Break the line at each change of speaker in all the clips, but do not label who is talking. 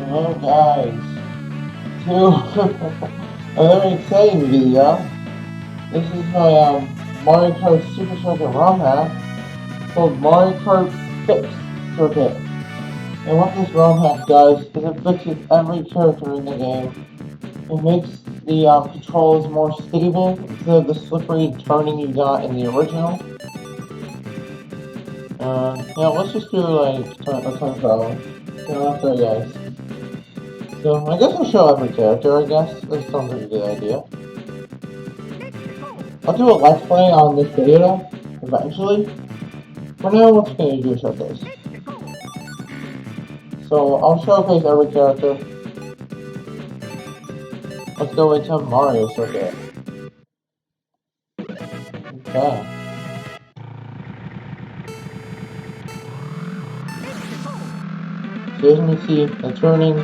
Hello guys, to a very exciting video. This is my Mario Kart Super Circuit ROM hack called Mario Kart Fixed Circuit. And what this ROM hack does is it fixes every character in the game. It makes the controls more stable instead of the slippery turning you got in the original. Yeah, let's just do like a time trial. Okay, guys. So, I guess I'll show every character, I guess. That sounds like a good idea. I'll do a let's play on this video, eventually. For now, we're just going to do a showcase. So, I'll showcase every character. Let's go into Mario Circuit. Okay. So, as you can see, the turning,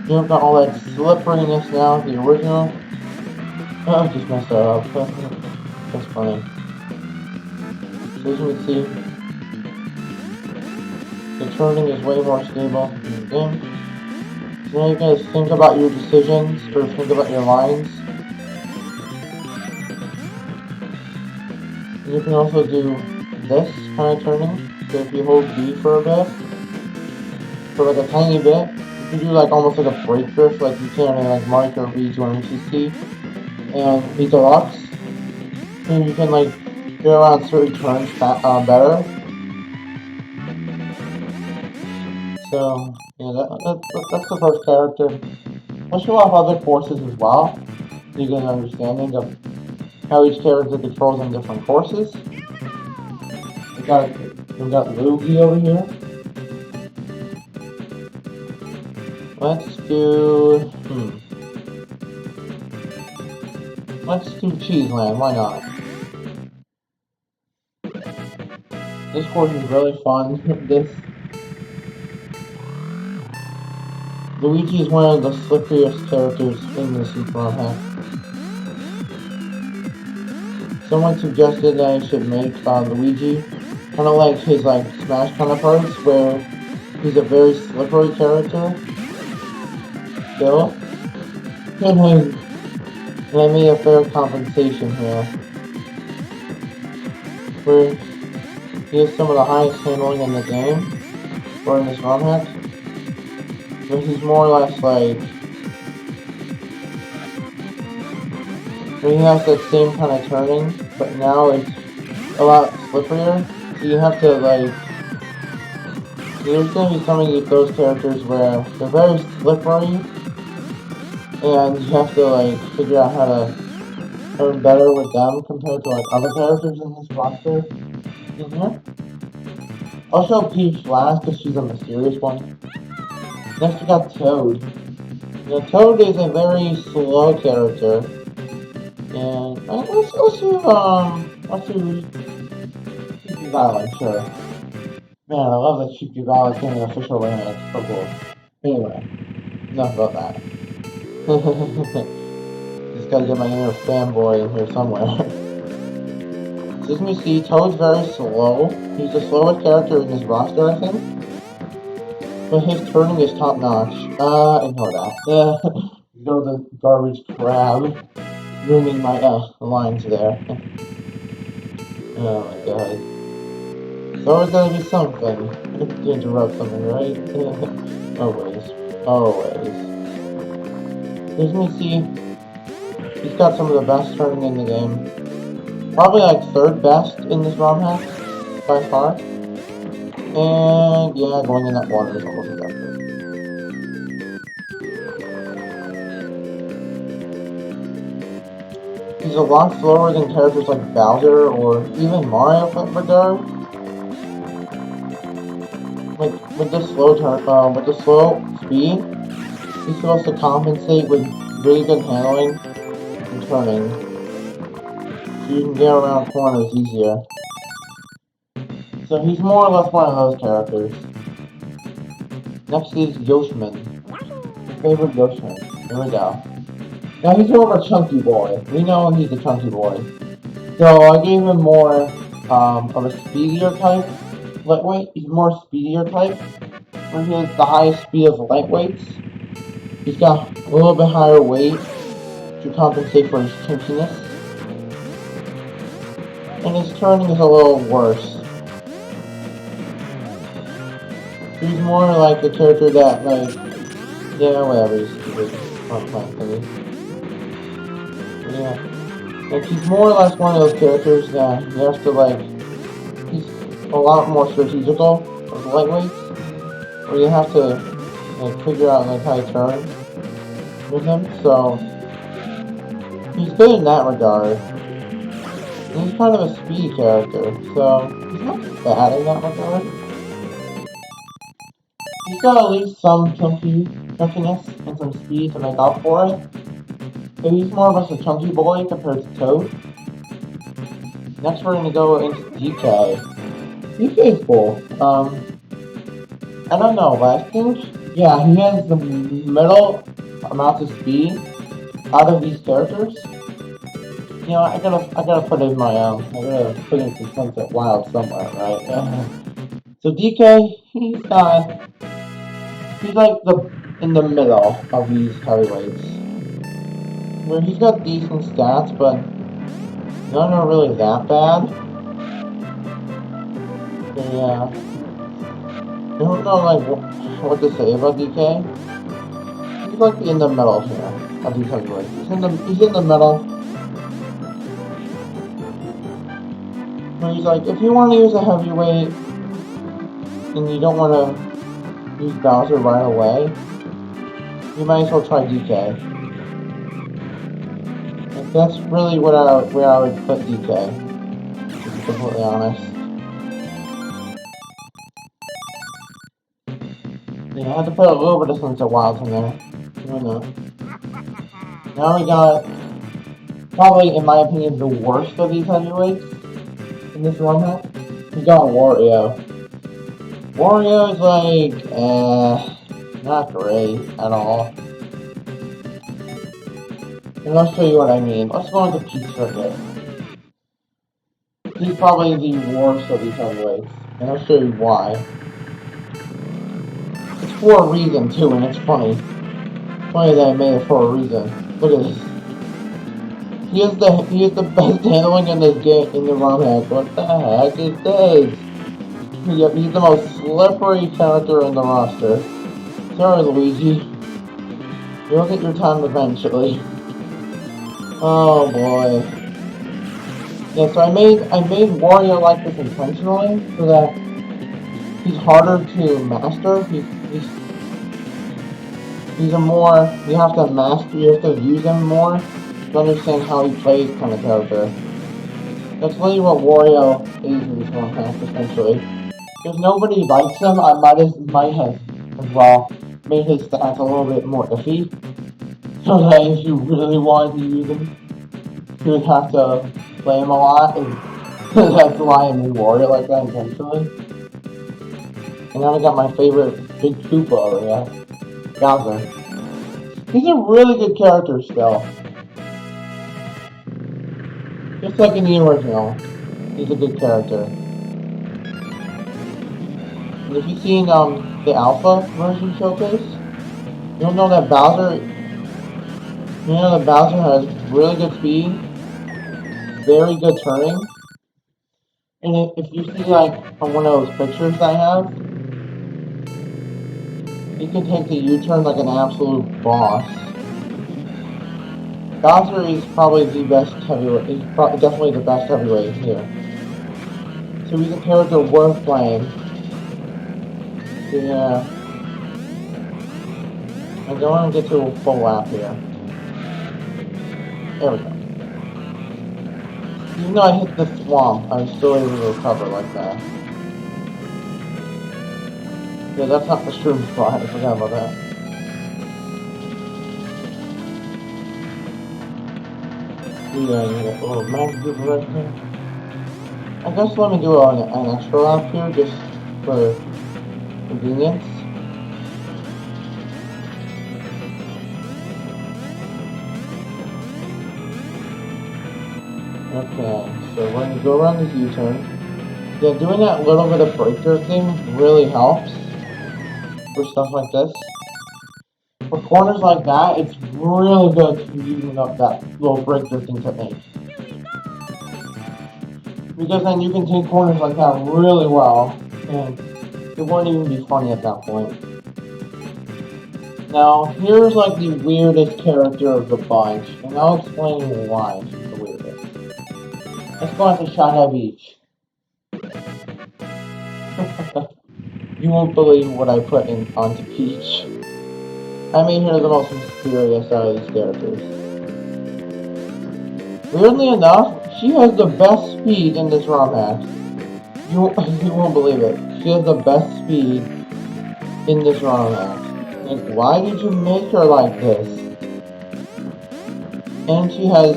you don't got all that slipperiness now, the original. Oh, I just messed that up. That's funny. So, as you can see, the turning is way more stable in the game. So now you guys think about your decisions, or think about your lines. And you can also do this kind of turning. So if you hold B for a bit, for like a tiny bit, you can do like almost like a brake drift like you can in like Mario Kart V200cc and V Deluxe. And you can like go around certain turns better. So yeah, that's the first character. I'll show off other courses as well, so you get an understanding of how each character controls on different courses. We've got Luigi over here. Let's do Cheeseland, why not? This course is really fun. Luigi is one of the slipperiest characters in the Super ROM hack. Someone suggested that I should make Luigi kind of like his Smash counterparts, where he's a very slippery character. Still, and I made a fair compensation here, where he has some of the highest handling in the game, or in this ROM hack. But he's more or less like, he has that same kind of turning, but now it's a lot slipperier. So you have to there's going to be some of those characters where they're very slippery, and you have to figure out how to turn better with them compared to other characters in this roster. In here. I'll show Peach last because she's a mysterious one. Next we got Toad. Now Toad is a very slow character, and let's do Cheeky Valley, sure. Man, I love that Cheeky Valley is getting an official remake. It's so cool. Anyway, enough about that. Just gotta get my inner fanboy in here somewhere. So as you can see, Toad's very slow. He's the slowest character in this roster, I think. But his turning is top notch. Ignore that. Ignore the garbage crab ruining my lines there. Oh my god. There's always gotta be something to interrupt something, right? Always. As you can see, he's got some of the best turning in the game. Probably third best in this ROM hack, by far. And yeah, going in that water is almost effective. He's a lot slower than characters like Bowser or even Mario in that regard. With the slow speed, he's supposed to compensate with really good handling and turning, so you can get around corners easier. So he's more or less one of those characters. Next is Yoshman. My favorite Yoshman. Here we go. Now he's more of a chunky boy. We know he's a chunky boy. So I gave him more of a speedier type. Lightweight, he's more speedier type. where he has the highest speed of lightweights. He's got a little bit higher weight to compensate for his chunkiness. And his turning is a little worse. He's more like a character that, like, yeah, whatever, he's stupid. Yeah. Like, he's more or less one of those characters that you have to, like, he's a lot more strategical with lightweights, where you have to, like, figure out, like, how to turn with him, so he's good in that regard. And he's kind of a speedy character, so he's not bad in that regard. He's got at least some chunkiness and some speed to make up for it. So he's more of a chunky boy compared to Toad. Next we're gonna go into DK. DK is cool. I don't know, but I think, yeah, he has the middle amount of speed out of these characters. You know, I gotta put in my I gotta put in some Sunset Wild somewhere, right? So DK, he's like in the middle of these heavyweights, where he's got decent stats, but none are really that bad. So yeah, I don't know like what to say about DK. He's like in the middle here of these heavyweights. He's in the middle. Where he's like, if you want to use a heavyweight and you don't want to use Bowser right away, you might as well try DK. Like, that's really where I would put DK, to be completely honest. Yeah, I had to put a little bit of Sunset Wilds in there. Why not? Now we got, probably in my opinion, the worst of these heavyweights in this run-up. We got Wario. Wario is like, not great at all. And I'll show you what I mean. Let's go into Fixed Circuit. He's probably the worst of these heavyweights, and I'll show you why. It's for a reason too, and it's funny. Funny that I made it for a reason. Look at this. He is the best handling in this game in the run hack. What the heck is this? He's the most slippery character in the roster. Sorry, Luigi. You'll get your time eventually. Oh boy. Yeah, so I made Wario like this intentionally so that he's harder to master. He's a more, you have to use him more to understand how he plays kind of character. That's really what Wario is in this one half, essentially. If nobody likes him, I might have as well made his stats a little bit more iffy. So that if you really wanted to use him, you would have to play him a lot, and that's why I made Wario like that intentionally. And now I got my favorite Big Koopa over here, Bowser. He's a really good character still. Just like in the original, he's a good character. And if you've seen the Alpha version showcase, you'll know that Bowser has really good speed, very good turning. And if you see like on one of those pictures I have, he can take the U-turn like an absolute boss. Bowser is probably the best heavyweight. He's definitely the best heavyweight here. So he's a character worth playing. So yeah. I don't want to get to a full lap here. There we go. Even though I hit the swamp, I'm still able to recover like that. Yeah, that's not the shroom spot. I forgot about that. Yeah, I need a little magic right here. I guess let me do an extra lap here just for convenience. Okay, so we're going to go around this U-turn. Yeah, doing that little bit of breakthrough thing really helps. for stuff like this. For corners like that, it's really good to be using up that little brake drifting technique. Because then you can take corners like that really well, and it won't even be funny at that point. Now, here's like the weirdest character of the bunch, and I'll explain why she's the weirdest. Let's go into Shanghai Beach. You won't believe what I put in onto Peach. I made her the most mysterious out of these characters. Weirdly enough, she has the best speed in this ROM hack. You won't believe it. She has the best speed in this ROM hack. Like, why did you make her like this? And she has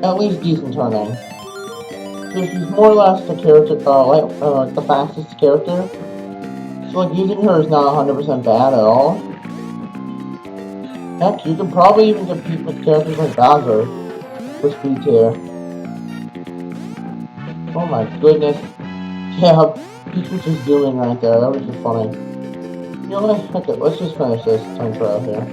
at least decent turning. So she's more or less the character, the fastest character. So like using her is not 100% bad at all. Heck, you could probably even compete with characters like Bowser for speed tier. Oh my goodness. Yeah, Peach was just zooming right there. That was just funny. You know what? Heck it, let's just finish this time trial here.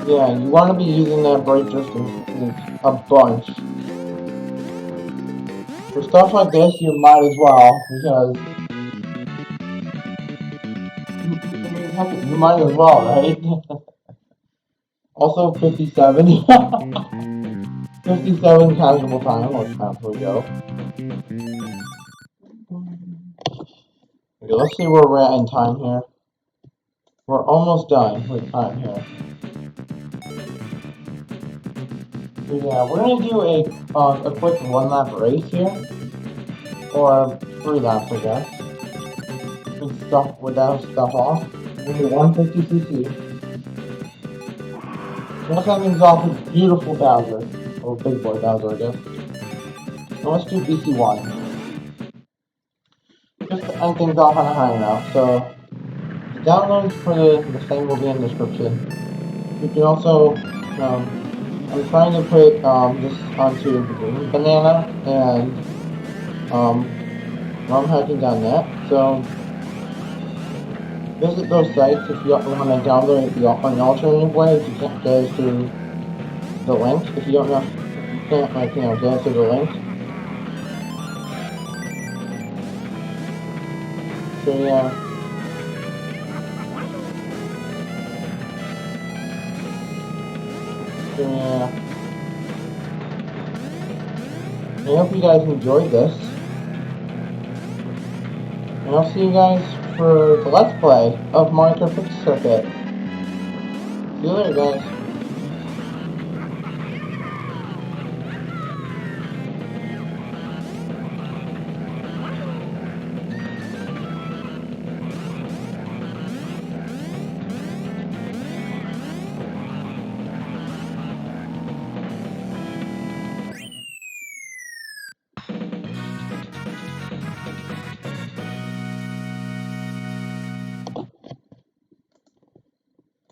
Yeah, you want to be using that brake drifting technique a bunch. For stuff like this, you might as well, because you might as well, right? Also, 57. 57 casual time. What time we go? Okay, let's see where we're at in time here. We're almost done with time here. Yeah, we're gonna do a quick one lap race here, or 3 laps, I guess. With stuff without stuff off. We're gonna do 150cc. Let's end things off with beautiful Bowser, or Big Boy Bowser, I guess. Now let's do BC1. Just to end things off on a high note. So the downloads for the thing will be in the description. You can also I'm trying to put this onto Banana and ROMhacking.net. So visit those sites if you want to download it an alternative way if you can't get it through the link. If you don't know, you can't get it through the link. So yeah. Yeah. I hope you guys enjoyed this. And I'll see you guys for the Let's Play of Mario Kart Fixed Circuit. See you later, guys.